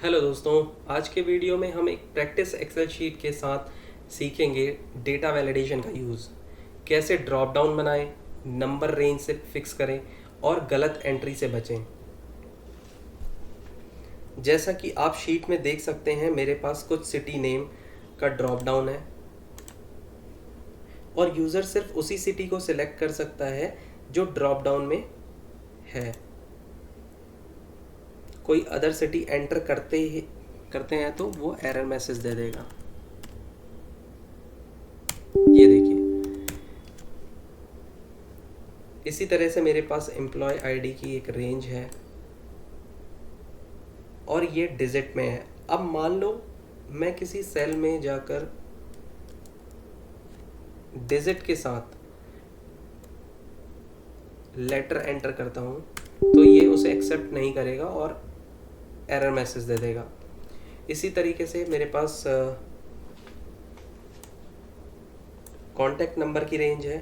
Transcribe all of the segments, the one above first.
Hello दोस्तों, आज के वीडियो में हम एक प्रैक्टिस एक्सेल शीट के साथ सीखेंगे डेटा वैलिडेशन का यूज़। कैसे ड्रॉप डाउन बनाएं, नंबर रेंज से फिक्स करें और गलत एंट्री से बचें। जैसा कि आप शीट में देख सकते हैं, मेरे पास कुछ सिटी नेम का ड्रॉप डाउन है और यूज़र सिर्फ उसी सिटी को सिलेक्ट कर सकता है जो ड्रॉप डाउन में है। कोई अदर सिटी एंटर करते हैं तो वो एरर मैसेज दे देगा। ये देखिए, इसी तरह से मेरे पास एम्प्लॉय आईडी की एक रेंज है और ये डिजिट में है। अब मान लो मैं किसी सेल में जाकर डिजिट के साथ लेटर एंटर करता हूँ तो ये उसे एक्सेप्ट नहीं करेगा और एरर मैसेज दे देगा। इसी तरीके से मेरे पास कॉन्टैक्ट नंबर की रेंज है।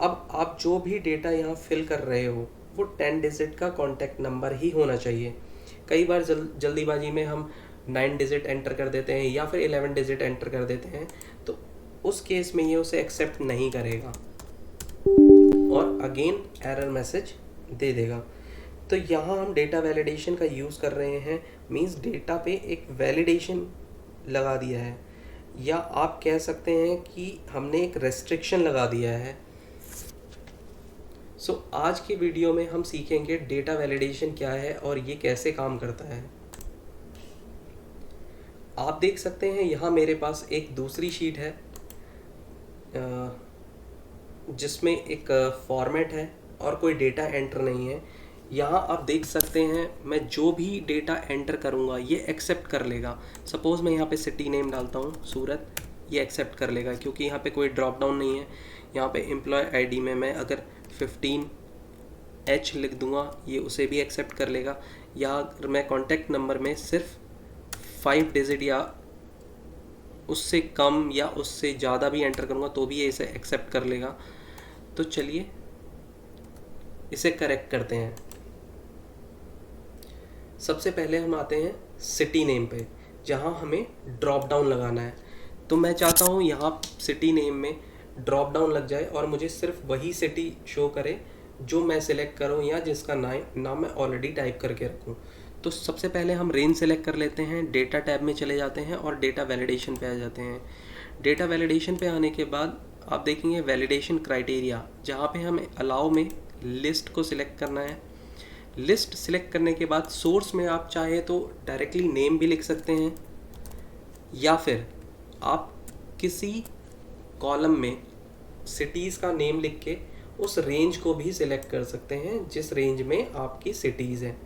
अब आप जो भी डेटा यहाँ फिल कर रहे हो वो 10 डिजिट का कॉन्टैक्ट नंबर ही होना चाहिए। कई बार जल्दीबाजी में हम 9 डिजिट एंटर कर देते हैं या फिर 11 डिजिट एंटर कर देते हैं, तो उस केस में ये उसे एक्सेप्ट नहीं करेगा और अगेन एरर मैसेज दे देगा। तो यहाँ हम डेटा वैलिडेशन का यूज़ कर रहे हैं, मींस डेटा पे एक वैलिडेशन लगा दिया है, या आप कह सकते हैं कि हमने एक रेस्ट्रिक्शन लगा दिया है। आज के वीडियो में हम सीखेंगे डेटा वैलिडेशन क्या है और ये कैसे काम करता है। आप देख सकते हैं यहाँ मेरे पास एक दूसरी शीट है जिसमें एक फॉर्मेट है और कोई डेटा एंटर नहीं है। यहाँ आप देख सकते हैं मैं जो भी डेटा एंटर करूँगा ये एक्सेप्ट कर लेगा। सपोज़ मैं यहाँ पे सिटी नेम डालता हूँ सूरत, ये एक्सेप्ट कर लेगा क्योंकि यहाँ पे कोई ड्रॉप डाउन नहीं है। यहाँ पे एम्प्लॉय आईडी में मैं अगर 15H लिख दूँगा ये उसे भी एक्सेप्ट कर लेगा। या अगर मैं कॉन्टैक्ट नंबर में सिर्फ 5 डिजिट या उससे कम या उससे ज़्यादा भी एंटर करूँगा तो भी ये इसे एक्सेप्ट कर लेगा। तो चलिए इसे करेक्ट करते हैं। सबसे पहले हम आते हैं सिटी नेम पे, जहाँ हमें ड्रॉप डाउन लगाना है। तो मैं चाहता हूँ यहाँ सिटी नेम में ड्रॉप डाउन लग जाए और मुझे सिर्फ वही सिटी शो करे जो मैं सिलेक्ट करूँ या जिसका नाम मैं ऑलरेडी टाइप करके रखूँ। तो सबसे पहले हम रेंज सेलेक्ट कर लेते हैं, डेटा टैब में चले जाते हैं और डेटा वैलिडेशन पे आ जाते हैं। डेटा वैलिडेशन पे आने के बाद आप देखेंगे वैलिडेशन क्राइटेरिया, जहाँ पे हमें अलाउ में लिस्ट को सिलेक्ट करना है। लिस्ट सिलेक्ट करने के बाद सोर्स में आप चाहे तो डायरेक्टली नेम भी लिख सकते हैं या फिर आप किसी कॉलम में सिटीज़ का नेम लिख के उस रेंज को भी सिलेक्ट कर सकते हैं जिस रेंज में आपकी सिटीज़ हैं।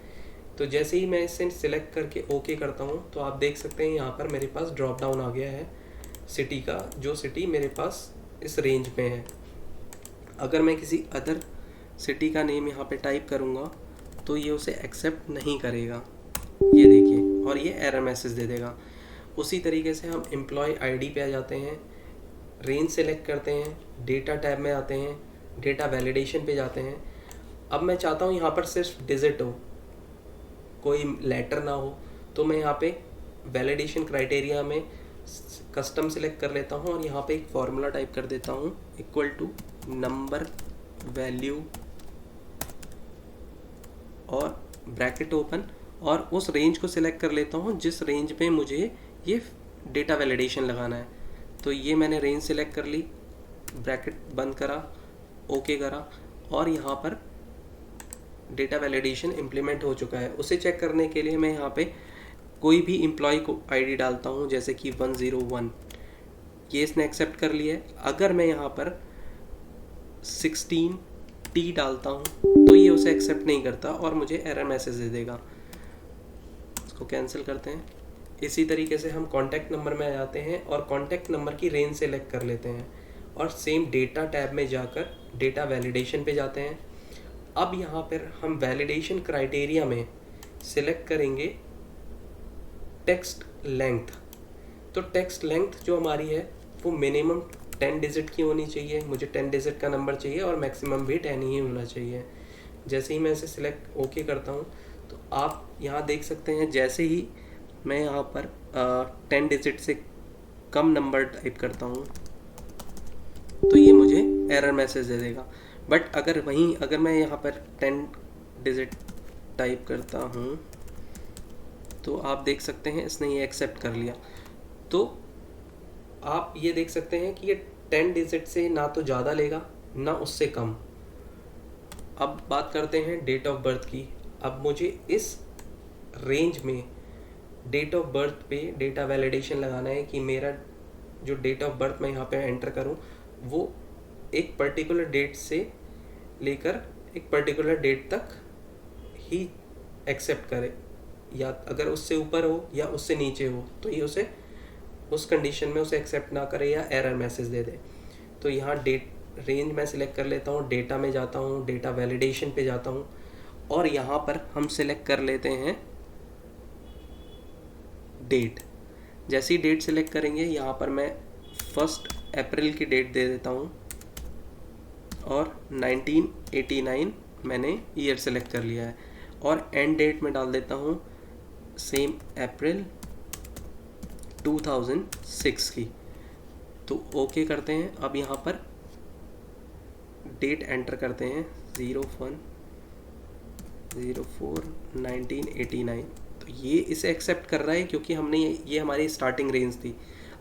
तो जैसे ही मैं इसे सिलेक्ट करके ओके करता हूँ तो आप देख सकते हैं यहाँ पर मेरे पास ड्रॉप डाउन आ गया है सिटी का, जो सिटी मेरे पास इस रेंज में है। अगर मैं किसी अदर सिटी का नेम यहाँ पे टाइप करूँगा तो ये उसे एक्सेप्ट नहीं करेगा, ये देखिए, और ये एरर मैसेज दे देगा। उसी तरीके से हम एम्प्लॉय आईडी पे आ जाते हैं, रेंज सेलेक्ट करते हैं, डेटा टैब में आते हैं, डेटा वैलिडेशन पे जाते हैं। अब मैं चाहता हूँ यहाँ पर सिर्फ डिजिट हो, कोई लेटर ना हो, तो मैं यहाँ पे वैलिडेशन क्राइटेरिया में कस्टम सेलेक्ट कर लेता हूँ और यहाँ पे एक फॉर्मूला टाइप कर देता हूँ इक्वल टू नंबर वैल्यू और ब्रैकेट ओपन, और उस रेंज को सिलेक्ट कर लेता हूँ जिस रेंज में मुझे ये डेटा वैलिडेशन लगाना है। तो ये मैंने रेंज सिलेक्ट कर ली, ब्रैकेट बंद करा, ओके करा, और यहाँ पर डेटा वैलिडेशन इम्प्लीमेंट हो चुका है। उसे चेक करने के लिए मैं यहाँ पे कोई भी एम्प्लॉय को आईडी डालता हूँ, जैसे कि 101, ये इसने एक्सेप्ट कर लिया है। अगर मैं यहाँ पर 16T डालता हूँ तो ये उसे एक्सेप्ट नहीं करता और मुझे एरर मैसेज दे देगा। इसको कैंसिल करते हैं। इसी तरीके से हम कॉन्टैक्ट नंबर में आ जाते हैं और कॉन्टैक्ट नंबर की रेंज सेलेक्ट कर लेते हैं और सेम डेटा टैब में जाकर डेटा वैलिडेशन पे जाते हैं। अब यहाँ पर हम वैलिडेशन क्राइटेरिया में सिलेक्ट करेंगे टेक्स्ट लेंथ। तो टेक्स्ट लेंथ जो हमारी है वो मिनिमम 10 डिजिट की होनी चाहिए। मुझे 10 डिजिट का नंबर चाहिए और मैक्सिमम भी 10 ही होना चाहिए। जैसे ही मैं इसे सिलेक्ट ओके करता हूँ तो आप यहाँ देख सकते हैं जैसे ही मैं यहाँ पर 10 डिजिट से कम नंबर टाइप करता हूँ तो ये मुझे एरर मैसेज दे देगा। बट अगर मैं यहाँ पर 10 डिजिट टाइप करता हूँ तो आप देख सकते हैं इसने ये एक्सेप्ट कर लिया। तो आप ये देख सकते हैं कि ये 10 डिजिट से ना तो ज़्यादा लेगा ना उससे कम। अब बात करते हैं डेट ऑफ बर्थ की। अब मुझे इस रेंज में डेट ऑफ बर्थ पे डेटा वैलिडेशन लगाना है कि मेरा जो डेट ऑफ बर्थ मैं यहाँ पे एंटर करूँ वो एक पर्टिकुलर डेट से लेकर एक पर्टिकुलर डेट तक ही एक्सेप्ट करे, या अगर उससे ऊपर हो या उससे नीचे हो तो ये उसे उस कंडीशन में उसे एक्सेप्ट ना करे या एरर मैसेज दे दे। तो यहाँ डेट रेंज मैं सिलेक्ट कर लेता हूँ, डेटा में जाता हूँ, डेटा वैलिडेशन पे जाता हूँ और यहाँ पर हम सिलेक्ट कर लेते हैं डेट। जैसे ही डेट सिलेक्ट करेंगे यहाँ पर मैं 1 अप्रैल की डेट दे देता हूँ और 1989 मैंने ईयर सेलेक्ट कर लिया है और एंड डेट में डाल देता हूँ सेम अप्रैल 2006 की। तो ओके करते हैं। अब यहाँ पर डेट एंटर करते हैं 01/04/1989। तो ये इसे एक्सेप्ट कर रहा है क्योंकि हमने ये हमारी स्टार्टिंग रेंज थी।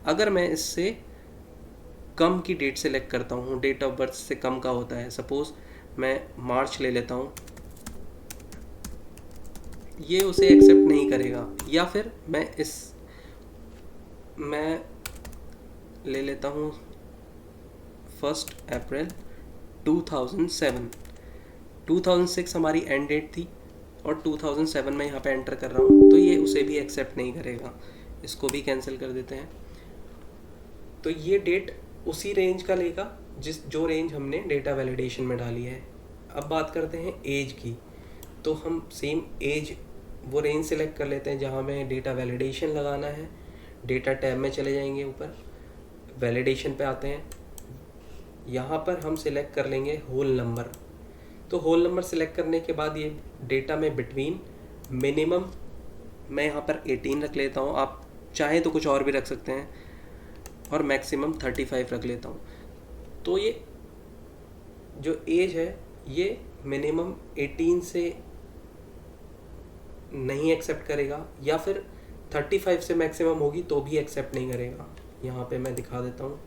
अगर मैं इससे कम की डेट सेलेक्ट करता हूँ, डेट ऑफ बर्थ से कम का होता है, सपोज़ मैं मार्च ले लेता हूँ, ये उसे एक्सेप्ट नहीं करेगा। या फिर मैं ले लेता हूँ 1 अप्रैल 2007। 2006 हमारी एंड डेट थी और 2007 में यहाँ पे एंटर कर रहा हूँ तो ये उसे भी एक्सेप्ट नहीं करेगा। इसको भी कैंसिल कर देते हैं। तो ये डेट उसी रेंज का लेगा जो रेंज हमने डेटा वैलिडेशन में डाली है। अब बात करते हैं एज की। तो हम सेम एज वो रेंज सेलेक्ट कर लेते हैं जहाँ में डेटा वैलिडेशन लगाना है। डेटा टैब में चले जाएंगे, ऊपर वैलिडेशन पे आते हैं। यहाँ पर हम सिलेक्ट कर लेंगे होल नंबर। तो होल नंबर सिलेक्ट करने के बाद ये डेटा में बिटवीन मिनिमम मैं यहाँ पर 18 रख लेता हूँ, आप चाहे तो कुछ और भी रख सकते हैं, और मैक्सिमम 35 रख लेता हूँ। तो ये जो एज है ये मिनिमम 18 से नहीं एक्सेप्ट करेगा, या फिर 35 से मैक्सिमम होगी तो भी एक्सेप्ट नहीं करेगा। यहाँ पे मैं दिखा देता हूँ।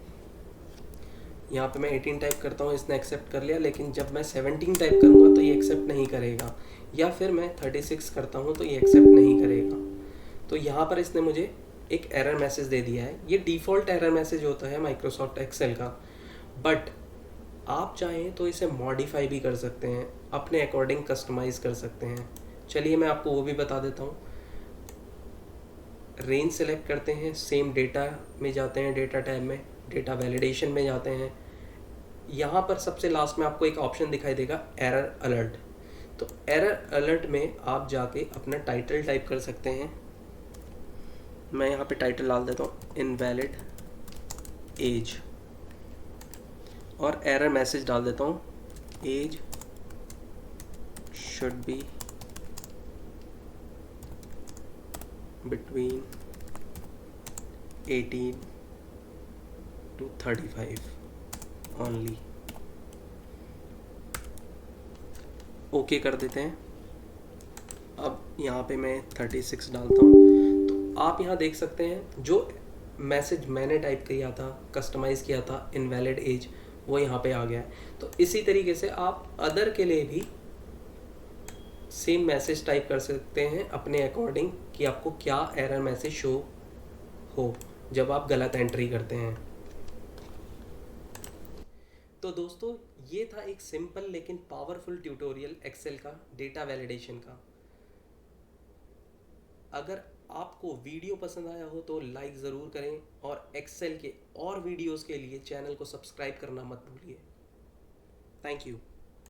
यहाँ पे मैं 18 टाइप करता हूँ, इसने एक्सेप्ट कर लिया, लेकिन जब मैं 17 टाइप करूँगा तो ये एक्सेप्ट नहीं करेगा, या फिर मैं 36 करता हूँ तो ये एक्सेप्ट नहीं करेगा। तो यहाँ पर इसने मुझे एक एरर मैसेज दे दिया है। ये डिफ़ॉल्ट एरर मैसेज होता है माइक्रोसॉफ्ट एक्सेल का, बट आप चाहें तो इसे मॉडिफाई भी कर सकते हैं, अपने अकॉर्डिंग कस्टमाइज़ कर सकते हैं। चलिए मैं आपको वो भी बता देता हूँ। रेंज सेलेक्ट करते हैं, सेम डेटा में जाते हैं, डेटा टैब में डेटा वैलिडेशन में जाते हैं। यहाँ पर सबसे लास्ट में आपको एक ऑप्शन दिखाई देगा एरर अलर्ट। तो एरर अलर्ट में आप जाके अपना टाइटल टाइप कर सकते हैं। मैं यहाँ पे टाइटल डाल देता हूँ इनवैलिड एज, और एरर मैसेज डाल देता हूँ age should be between 18 to 35 only। Okay कर देते हैं। अब यहाँ पे मैं 36 डालता हूँ। तो आप यहाँ देख सकते हैं जो मैसेज मैंने टाइप किया था, कस्टमाइज़ किया था इनवैलिड एज, वो यहाँ पे आ गया है। तो इसी तरीके से आप अदर के लिए भी सेम मैसेज टाइप कर सकते हैं अपने अकॉर्डिंग कि आपको क्या एरर मैसेज शो हो जब आप गलत एंट्री करते हैं। तो दोस्तों ये था एक सिंपल लेकिन पावरफुल ट्यूटोरियल एक्सेल का डेटा वैलिडेशन का। अगर आपको वीडियो पसंद आया हो तो लाइक ज़रूर करें, और एक्सेल के और वीडियोस के लिए चैनल को सब्सक्राइब करना मत भूलिए। Thank you.